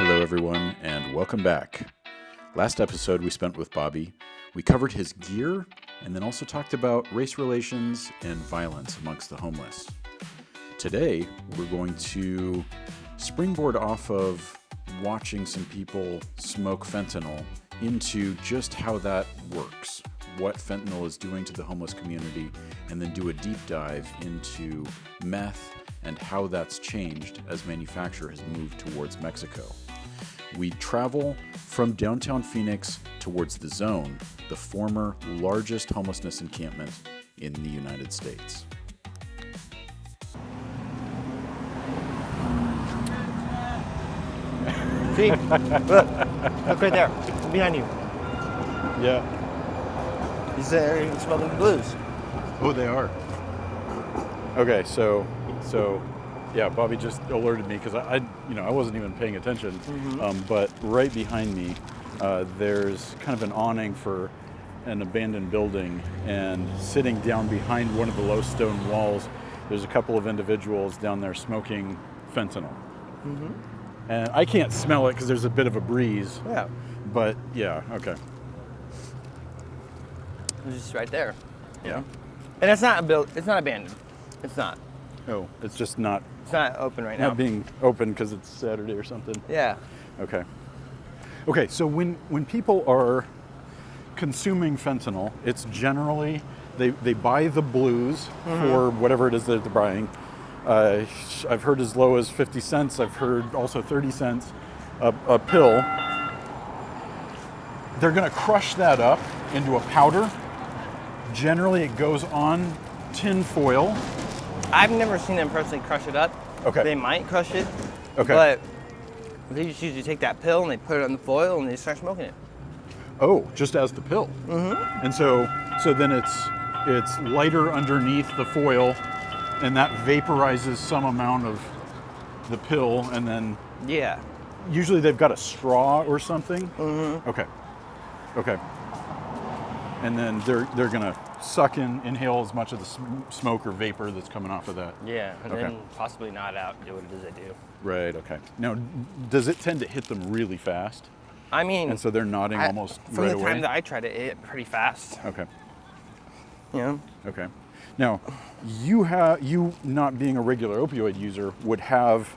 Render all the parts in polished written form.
Hello, everyone, and welcome back. Last episode we spent with Bobby. We covered his gear and then also talked about race relations and violence amongst the homeless. Today, we're going to springboard off of watching some people smoke fentanyl into just how that works, what fentanyl is doing to the homeless community, and then do a deep dive into meth and how that's changed as manufacture has moved towards Mexico. We travel from downtown Phoenix towards the Zone, the former largest homelessness encampment in the United States. See? Look right there. Behind you. Yeah. He's there smoking the blues. Oh, they are. Okay, so yeah, Bobby just alerted me because I wasn't even paying attention. But right behind me, there's kind of an awning for an abandoned building, and sitting down behind one of the low stone walls, there's a couple of individuals down there smoking fentanyl. And I can't smell it because there's a bit of a breeze. Yeah. But yeah, okay. It's just right there. Yeah. And it's not abandoned. It's not. Oh, it's just not It's not open right now. not being open because it's Saturday or something. Yeah. Okay. Okay, so when people are consuming fentanyl, it's generally they buy the blues for whatever it is that they're buying. I've heard as low as 50 cents. I've heard also 30 cents a pill. They're going to crush that up into a powder. Generally, it goes on tin foil. I've never seen them personally crush it up. Okay. They might crush it. Okay. But they just usually take that pill and they put it on the foil and they start smoking it. Oh, just as the pill. And so then it's lighter underneath the foil, and that vaporizes some amount of the pill, and then Yeah. usually they've got a straw or something. Okay. And then they're gonna inhale as much of the smoke or vapor that's coming off of that. Yeah. And Okay. then possibly nod out and do what it is they do. Right. Okay. Now, does it tend to hit them really fast, I mean, and so they're nodding almost from right the away? time that I tried it, it hit pretty fast. Okay. You know? Okay. Now, you not being a regular opioid user would have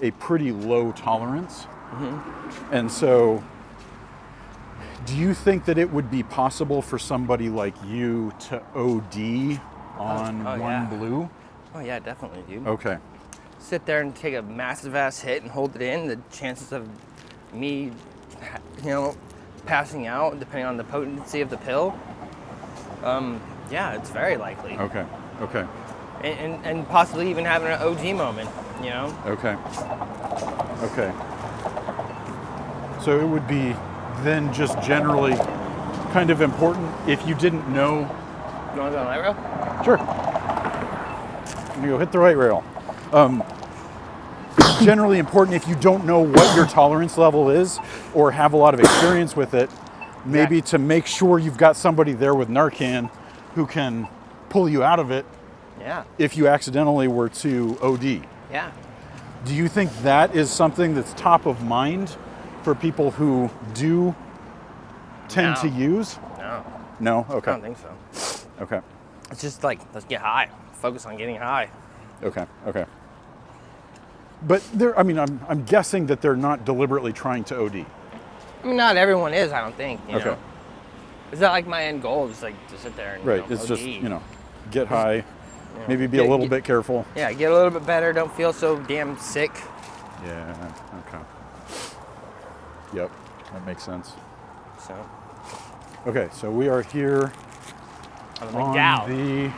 a pretty low tolerance. And so do you think that it would be possible for somebody like you to OD on one yeah. blue? Oh yeah, definitely, dude. Okay. Sit there and take a massive ass hit and hold it in, the chances of me, passing out, depending on the potency of the pill, yeah, it's very likely. Okay. Okay. And possibly even having an OD moment, you know? Okay. Okay. So it would be then just generally kind of important if you didn't know. You want to go on the light rail? Sure. I'm gonna go hit the right rail. It's generally important if you don't know what your tolerance level is or have a lot of experience with it, maybe to make sure you've got somebody there with Narcan who can pull you out of it Yeah. if you accidentally were to OD. Yeah. Do you think that is something that's top of mind for people who do tend to use? No. No? Okay. I don't think so. Okay. It's just like, let's get high. Focus on getting high. Okay. Okay. But I'm guessing that they're not deliberately trying to OD. I mean, not everyone is, I don't think, you Okay. know? It's not like my end goal is like to sit there and Right. It's OD. just, get high, You know, maybe be a little bit careful. Yeah, get a little bit better. Don't feel so damn sick. Yeah. Okay. Yep. That makes sense. So, Okay. So we are here on the on McDowell. the...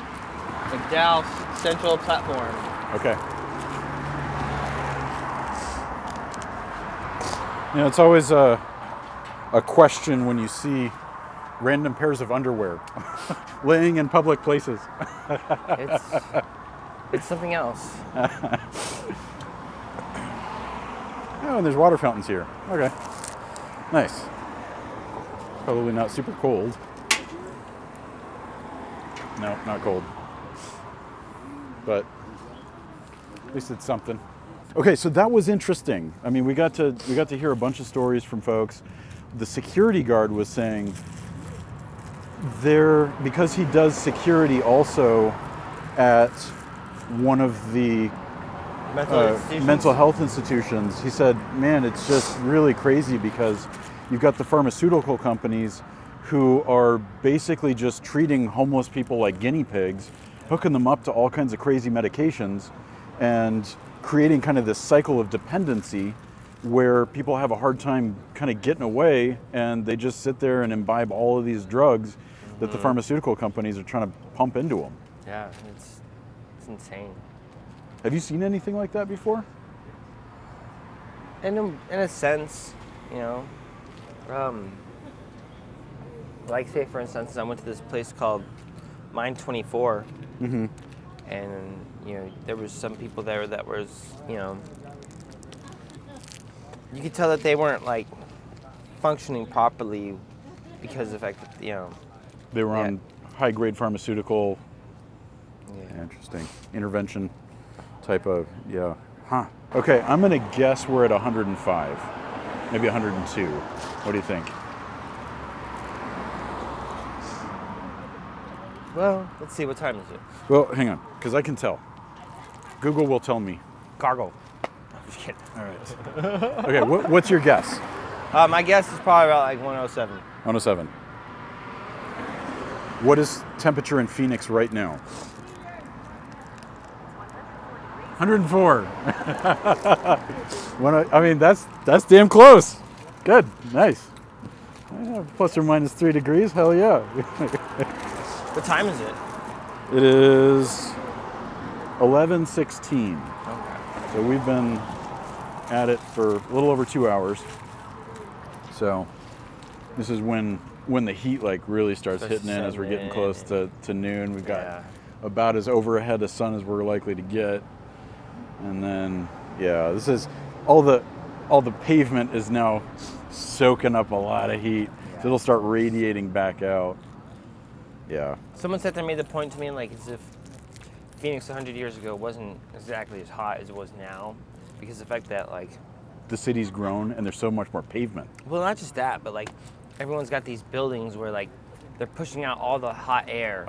McDowell Central Platform. Okay. It's always a question when you see random pairs of underwear laying in public places. It's something else. Oh, and there's water fountains here. Okay. Nice. Probably not super cold. No, not cold. But at least it's something. Okay, so that was interesting. I mean, we got to hear a bunch of stories from folks. The security guard was saying because he does security also at one of the mental health institutions. He said, man, it's just really crazy because you've got the pharmaceutical companies who are basically just treating homeless people like guinea pigs, hooking them up to all kinds of crazy medications, and creating kind of this cycle of dependency where people have a hard time kind of getting away, and they just sit there and imbibe all of these drugs that the pharmaceutical companies are trying to pump into them. Yeah, it's insane. Have you seen anything like that before? In a sense, like say for instance, I went to this place called Mine 24, and there was some people there that was, you could tell that they weren't like functioning properly because of the fact that they were on high-grade pharmaceutical. Yeah. Interesting intervention type of Okay, I'm gonna guess we're at 105, maybe 102. What do you think? Well, let's see, what time is it? Well, hang on, because I can tell. Google will tell me. Cargo. I'm just kidding. All right. Okay, what's your guess? My guess is probably about like 107. 107. What is temperature in Phoenix right now? 104. I mean, that's damn close. Good, nice. Plus or minus 3 degrees, hell yeah. What time is it? It is 11:16. Okay. So we've been at it for a little over 2 hours. So this is when the heat like really starts hitting in as we're getting close to noon. We've got about as overhead a sun as we're likely to get. And then this is all the pavement is now soaking up a lot of heat. So it'll start radiating back out. Yeah. Someone said they made the point to me like as if Phoenix 100 years ago wasn't exactly as hot as it was now, because of the fact that like the city's grown and there's so much more pavement. Well, not just that, but like everyone's got these buildings where like they're pushing out all the hot air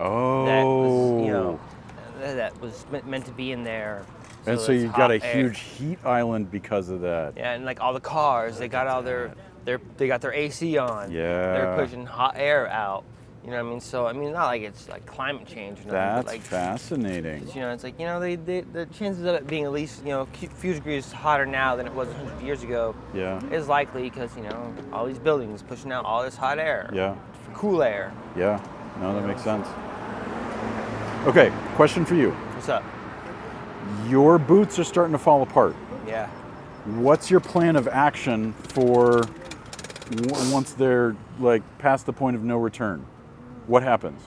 that was meant to be in there. And so you've got a huge heat island because of that. Yeah, and like all the cars, they got all they got their AC on. Yeah. They're pushing hot air out. You know what I mean? So I mean, not like it's like climate change or nothing. That's but like, fascinating. It's like the chances of it being at least a few degrees hotter now than it was 100 years ago. Yeah. Is likely because all these buildings pushing out all this hot air. Yeah. Cool air. Yeah. No, that makes sense. Okay, question for you. What's up? Your boots are starting to fall apart. Yeah. What's your plan of action for once they're like past the point of no return? What happens?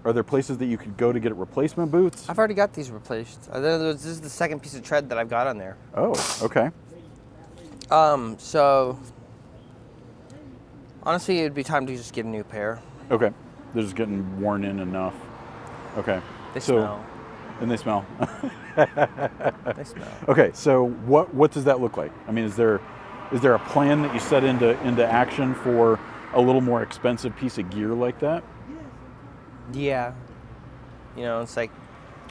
Are there places that you could go to get replacement boots? I've already got these replaced. This is the second piece of tread that I've got on there. Oh, okay. So honestly, it'd be time to just get a new pair. Okay. They're just getting worn in enough. Okay. They smell. And they smell. They smell. Okay, so what does that look like? I mean, is there a plan that you set into action for a little more expensive piece of gear like that? Yeah. It's like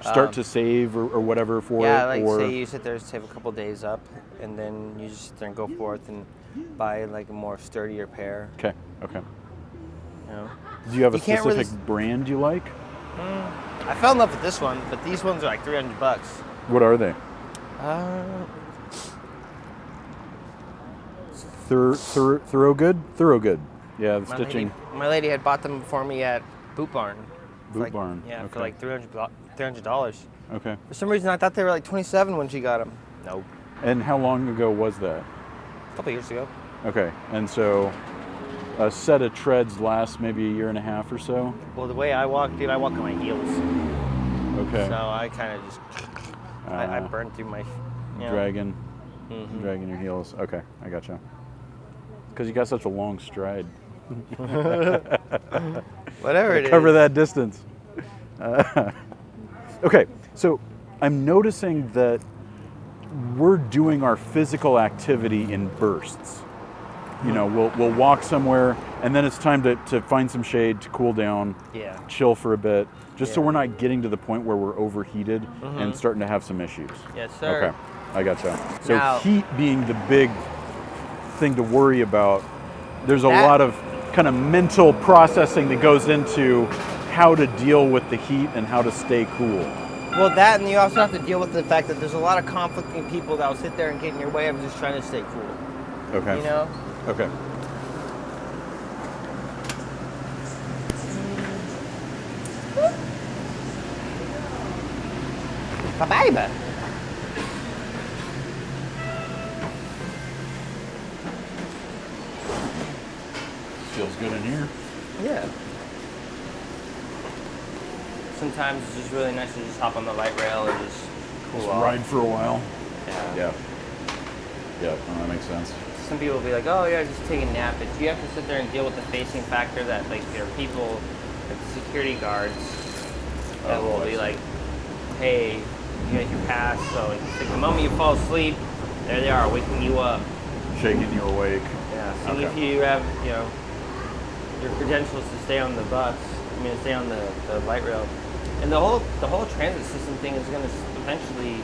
start to save or whatever for it? Yeah, like say you sit there and save a couple days up, and then you just sit there and go forth and buy like a more sturdier pair. Okay. Do you have a specific really brand you like? I fell in love with this one, but these ones are like $300. What are they? Thoroughgood? Thoroughgood. Yeah, the stitching. My lady had bought them for me at Boot Barn. Barn. Yeah, okay. for like $300. Okay. For some reason, I thought they were like $27 when she got them. Nope. And how long ago was that? A couple years ago. Okay, and so a set of treads lasts maybe a year and a half or so? Well, the way I walk, dude, I walk on my heels. Okay. So I kind of just, I burned through my, dragging your heels. Okay, I gotcha. Because you got such a long stride. Whatever it is. Cover that distance. Okay, so I'm noticing that we're doing our physical activity in bursts. You know, we'll walk somewhere, and then it's time to find some shade to cool down, chill for a bit, just so we're not getting to the point where we're overheated and starting to have some issues. Yes, sir. Okay, I gotcha. So Now, heat being the big thing to worry about, there's a lot of kind of mental processing that goes into how to deal with the heat and how to stay cool. Well, that, and you also have to deal with the fact that there's a lot of conflicting people that will sit there and get in your way of just trying to stay cool. Okay. You know? Okay. Baby. Feels good in here. Yeah. Sometimes it's just really nice to just hop on the light rail and just cool off. Ride for a while. Yeah. Yeah, that makes sense. Some people will be like, oh yeah, just take a nap. But you have to sit there and deal with the facing factor that like there are people, like security guards, that will be like, hey, you got your pass. So like the moment you fall asleep, there they are, waking you up. Shaking you awake. Yeah, seeing if you have, you know, your credentials to stay on the bus, stay on the light rail. And the whole transit system thing is going to eventually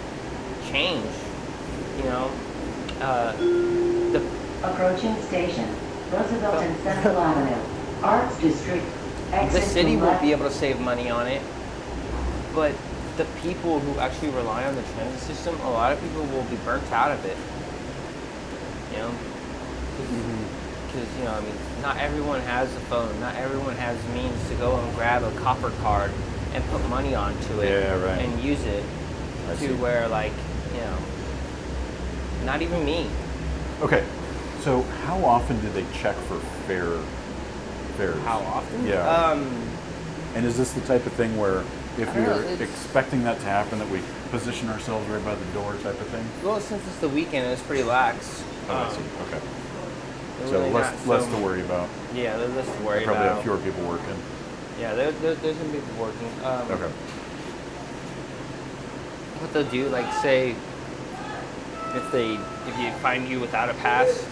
change, you know. Approaching station, Roosevelt and Central Avenue, Arts District. The city will be able to save money on it, but the people who actually rely on the transit system, a lot of people will be burnt out of it. You know, because you know, not everyone has a phone. Not everyone has means to go and grab a copper card and put money onto it and use it where, like, you know, not even me. Okay, so how often do they check for fares? How often? Yeah. And is this the type of thing where if we're expecting that to happen, that we position ourselves right by the door type of thing? Well, since it's the weekend, it's pretty lax. Oh, I see. Okay. So really less to worry about. Yeah, there's less to worry probably about. have fewer people working. Yeah, there's some people working. Okay. What they'll do, like, say, if you find you without a pass,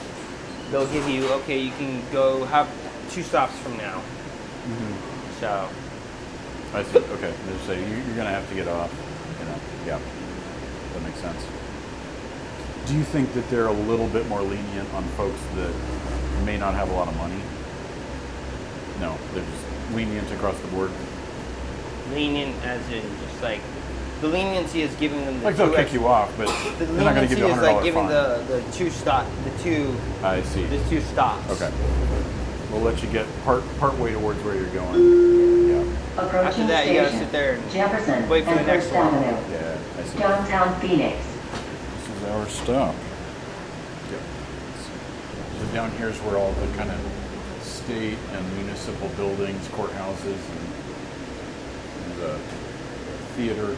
they'll give you, okay, you can go have 2 stops from now. So. I see. Okay. They say you're gonna have to get off. You know. Yeah. That makes sense. Do you think that they're a little bit more lenient on folks that may not have a lot of money? No, they're just lenient across the board. Lenient as in just like, the leniency is giving them the like they'll kick you off, but the they're not going to give you $100 is like giving fine. the 2 stop, the 2. I see. The 2 stops. Okay. We'll let you get part way towards where you're going. Yeah. After that, you gotta sit there and Jefferson wait for the next First one. Avenue. Yeah, I see. Downtown Phoenix. This is our stop. Yep. So down here is where all the kind of state and municipal buildings, courthouses, and the theater.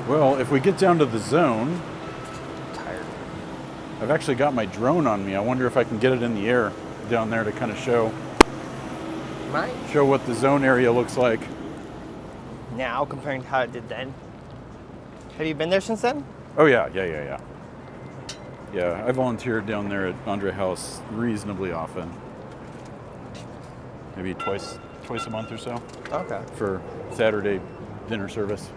Well, if we get down to the zone, I'm tired. I've actually got my drone on me. I wonder if I can get it in the air down there to kind of show what the zone area looks like. Now, comparing to how it did then. Have you been there since then? Oh yeah. Yeah, I volunteered down there at Andre House reasonably often. Maybe twice a month or so. Okay. For Saturday dinner service.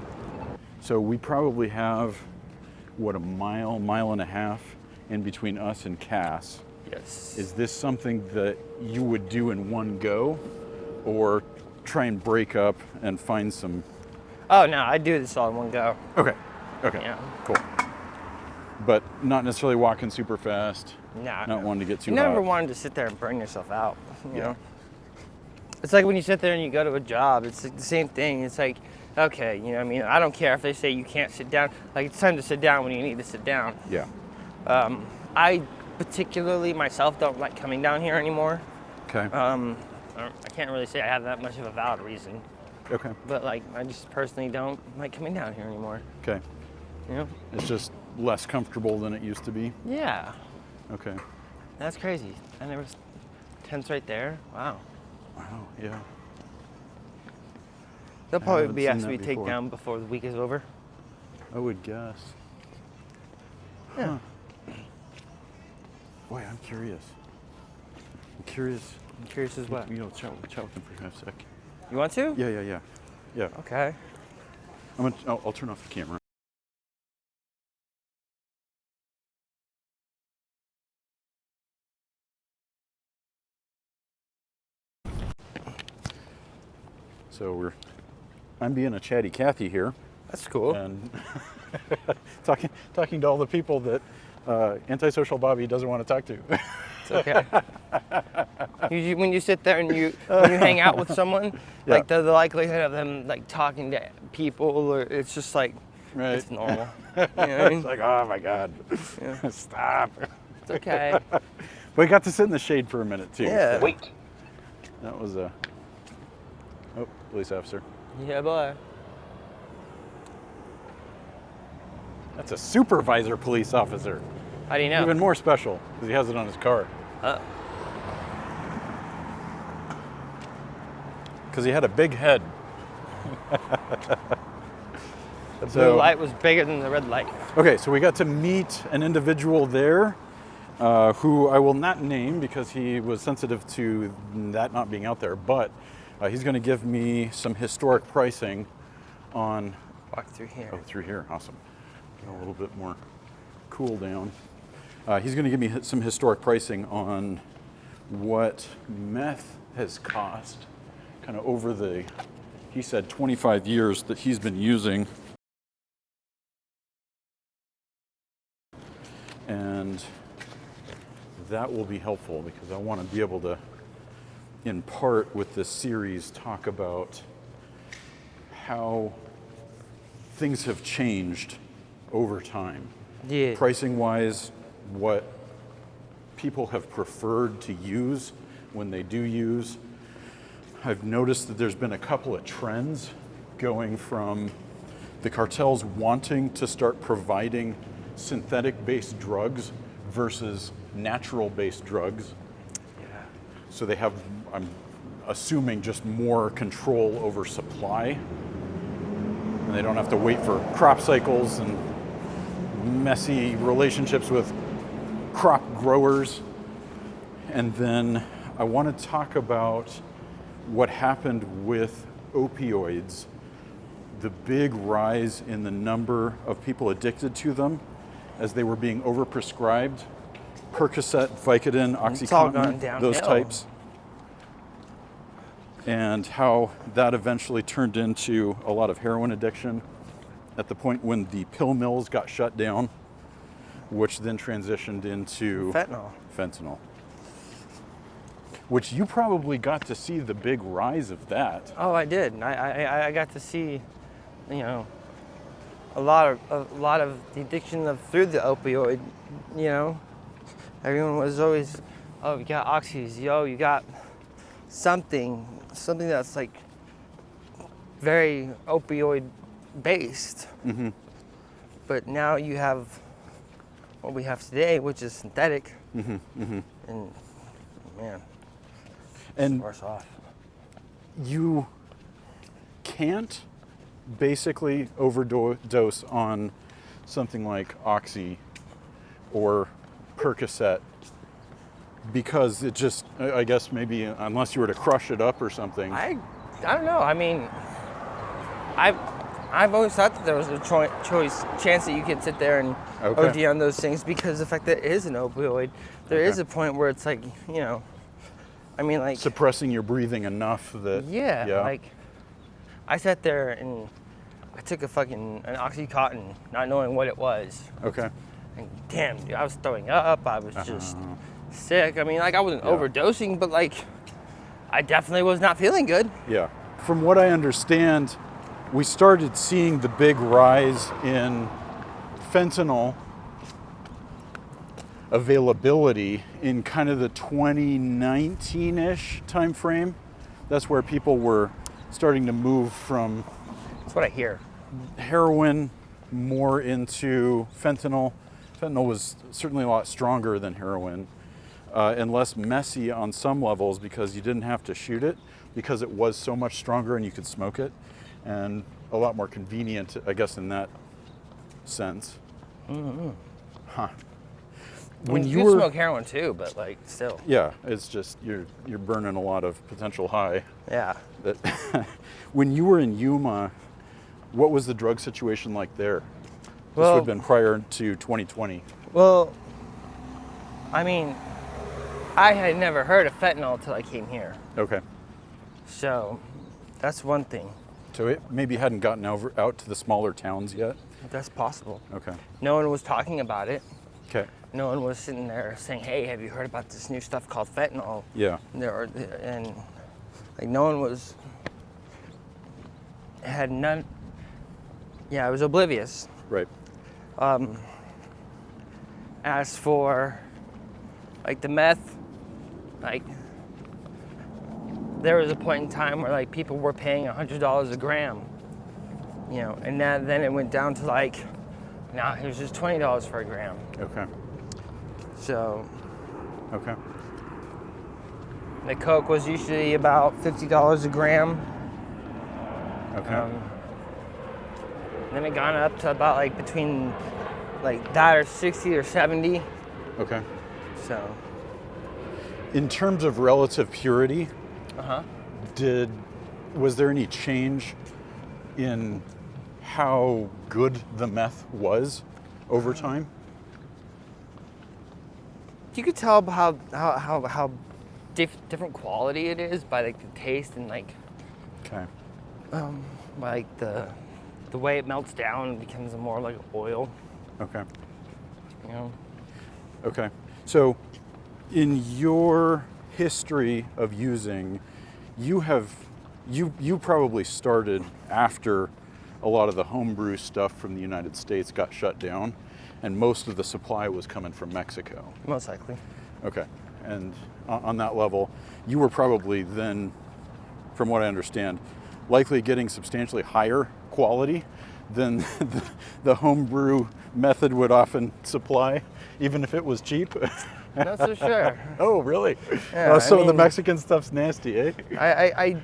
So we probably have, what, a mile and a half in between us and Cass. Yes. Is this something that you would do in one go, or try and break up and find some? Oh no, I do this all in one go. Okay. Yeah. Cool. But not necessarily walking super fast. Nah. Not wanting to get too You never hot. wanted to sit there and burn yourself out. You know? It's like when you sit there and you go to a job, it's like the same thing. It's like, okay, you know what I mean? I don't care if they say you can't sit down. Like, it's time to sit down when you need to sit down. Yeah. I particularly myself don't like coming down here anymore. Okay. I can't really say I have that much of a valid reason. Okay. But like, I just personally don't like coming down here anymore. Okay. You know? It's just less comfortable than it used to be. Yeah. Okay. That's crazy. I never. Tent's right there. Wow. Wow. Yeah. They'll probably haven't be seen asked to that be taken before. down before the week is over. I would guess. Yeah. Boy, I'm curious. I'm curious. I'm curious as well. You know, chat with him for a sec. You want to? Yeah. Okay. I'll turn off the camera. So I'm being a chatty Cathy here. That's cool. And talking to all the people that antisocial Bobby doesn't want to talk to. It's okay. When you sit there and when you hang out with someone, like the likelihood of them like talking to people, or it's just like it's normal. You know what I mean? It's like, oh my God, stop. It's okay. We got to sit in the shade for a minute too. Yeah. So wait. That was police officer. Yeah, boy. That's a supervisor police officer. How do you know? Even more special because he has it on his car. Because he had a big head. The blue light was bigger than the red light. Okay, so we got to meet an individual there who I will not name because he was sensitive to that not being out there, but he's going to give me some historic pricing on... Walk through here. Oh, through here, awesome. A little bit more cool down. He's going to give me some historic pricing on what meth has cost kind of over the, he said 25 years that he's been using. And that will be helpful because I want to be able to, in part with this series, talk about how things have changed over time. Yeah. Pricing wise, what people have preferred to use when they do use. I've noticed that there's been a couple of trends going from the cartels wanting to start providing synthetic-based drugs versus natural-based drugs. Yeah. So they have, I'm assuming, just more control over supply. And they don't have to wait for crop cycles and messy relationships with crop growers. And then I want to talk about what happened with opioids, the big rise in the number of people addicted to them as they were being overprescribed. Percocet, Vicodin, OxyContin, those types. And how that eventually turned into a lot of heroin addiction at the point when the pill mills got shut down, which then transitioned into fentanyl. Which you probably got to see the big rise of that. Oh, I did. I got to see, you know, a lot of the addiction through the opioid. You know, everyone was always, oh, you got oxys, yo, you got something that's like very opioid based. Mm-hmm. But now you have what we have today, which is synthetic. Mm-hmm. Mm-hmm. And man, and worse off. You can't basically overdose on something like Oxy or Percocet because it just, I guess maybe unless you were to crush it up or something. I don't know. I mean, I've always thought that there was a chance that you could sit there and OD on those things because the fact that it is an opioid, there is a point where it's like, you know, I mean, like suppressing your breathing enough that like I sat there and I took an OxyContin, not knowing what it was. Okay. And damn, dude, I was throwing up. I was just sick. I mean, like I wasn't overdosing, but like I definitely was not feeling good. Yeah. From what I understand, we started seeing the big rise in fentanyl availability in kind of the 2019-ish time frame. That's where people were starting to move from, that's what I hear, heroin more into fentanyl. Fentanyl was certainly a lot stronger than heroin and less messy on some levels because you didn't have to shoot it because it was so much stronger and you could smoke it, and a lot more convenient, I guess, in that sense. Mm-hmm. When you you were smoke heroin too, but like still. Yeah, it's just you're burning a lot of potential high. Yeah. That when you were in Yuma, what was the drug situation like there? This would have been prior to 2020. Well, I mean, I had never heard of fentanyl until I came here. Okay. So that's one thing. So it maybe hadn't gotten out to the smaller towns yet? That's possible. Okay. No one was talking about it. Okay. No one was sitting there saying, "Hey, have you heard about this new stuff called fentanyl?" Yeah. And like no one was had none. Yeah, I was oblivious. Right. As for like the meth, like there was a point in time where like people were paying $100 a gram, you know, and then it went down to like, now it was just $20 for a gram. Okay. So Okay. the coke was usually about $50 a gram. Okay. Then it gone up to about like between like that or 60 or 70. Okay. So. In terms of relative purity, was there any change in how good the meth was over time? You could tell how different quality it is by like the taste and like Okay. like the way it melts down and becomes more like oil. Okay. You know. Okay. So in your history of using, you probably started after a lot of the homebrew stuff from the United States got shut down, and most of the supply was coming from Mexico. Most likely. Okay. And on that level, you were probably then, from what I understand, likely getting substantially higher quality than the homebrew method would often supply, even if it was cheap. Not so sure. Oh, really? Yeah, Some of the mean, Mexican stuff's nasty, eh? I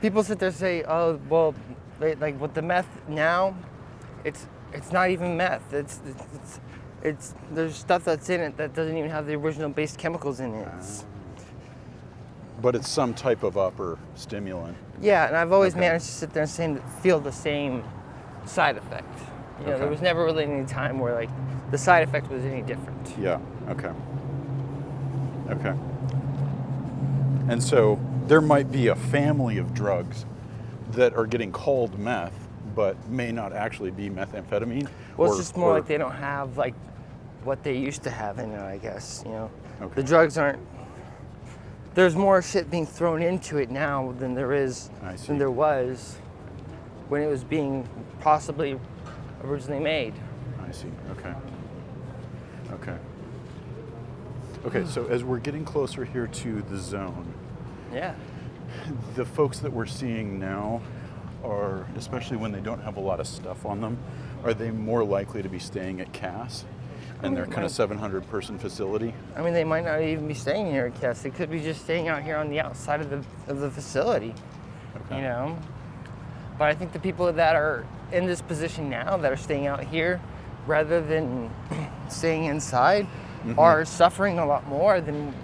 people sit there and say, oh, well, like with the meth now, it's not even meth. It's there's stuff that's in it that doesn't even have the original base chemicals in it. But it's some type of upper stimulant. Yeah, and I've always managed to sit there and feel the same side effect. You know, there was never really any time where like the side effect was any different. Yeah. Okay. Okay. And so there might be a family of drugs that are getting called meth, but may not actually be methamphetamine. Well, it's just more like they don't have like what they used to have in it, I guess. You know, the drugs aren't. There's more shit being thrown into it now than there was when it was being possibly originally made. I see. Okay. Okay. Okay, so as we're getting closer here to the zone, the folks that we're seeing now are, especially when they don't have a lot of stuff on them, are they more likely to be staying at Cass and their kind of 700-person facility? I mean, they might not even be staying here at Cass. They could be just staying out here on the outside of the facility, you know? But I think the people that are in this position now that are staying out here rather than staying inside are suffering a lot more than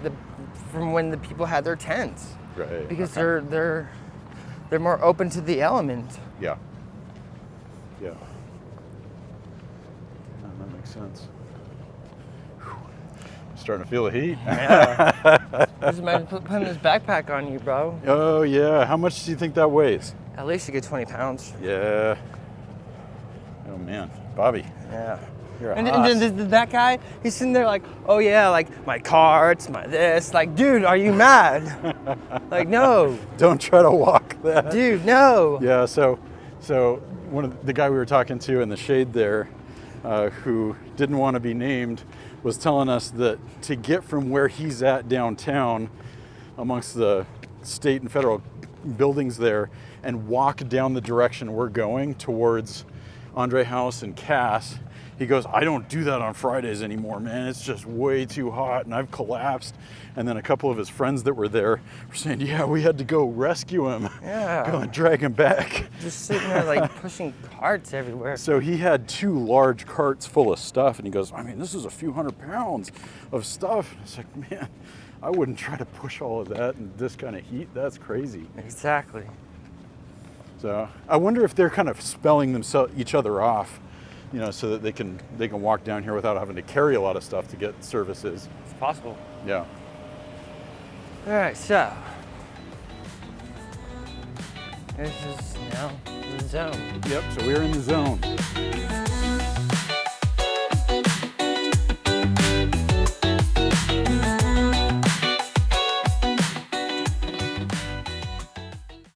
from when the people had their tents. Right. Because they're more open to the element. Yeah. Yeah. That makes sense. Whew. I'm starting to feel the heat. Yeah. Just imagine putting this backpack on you, bro. Oh yeah. How much do you think that weighs? At least a good 20 pounds. Yeah. Oh man, Bobby. Yeah. You're a And hoss. then that guy, he's sitting there like, oh yeah, like my car, it's my this. Like, dude, are you mad? Like, no. Don't try to walk that. Dude, no. Yeah, so one of the guy we were talking to in the shade there, who didn't want to be named, was telling us that to get from where he's at downtown amongst the state and federal buildings there and walk down the direction we're going towards Andre House and Cass, He goes, I don't do that on Fridays anymore, man. It's just way too hot and I've collapsed. And then a couple of his friends that were there were saying, yeah, we had to go rescue him. Yeah. Go and drag him back. Just sitting there like pushing carts everywhere. So he had 2 large carts full of stuff, and he goes, I mean, this is a few hundred pounds of stuff. It's like, man, I wouldn't try to push all of that in this kind of heat. That's crazy. Exactly. So I wonder if they're kind of spelling each other off, you know, so that they can walk down here without having to carry a lot of stuff to get services. It's possible. Yeah. All right, so this is now the zone. Yep. So we're in the zone.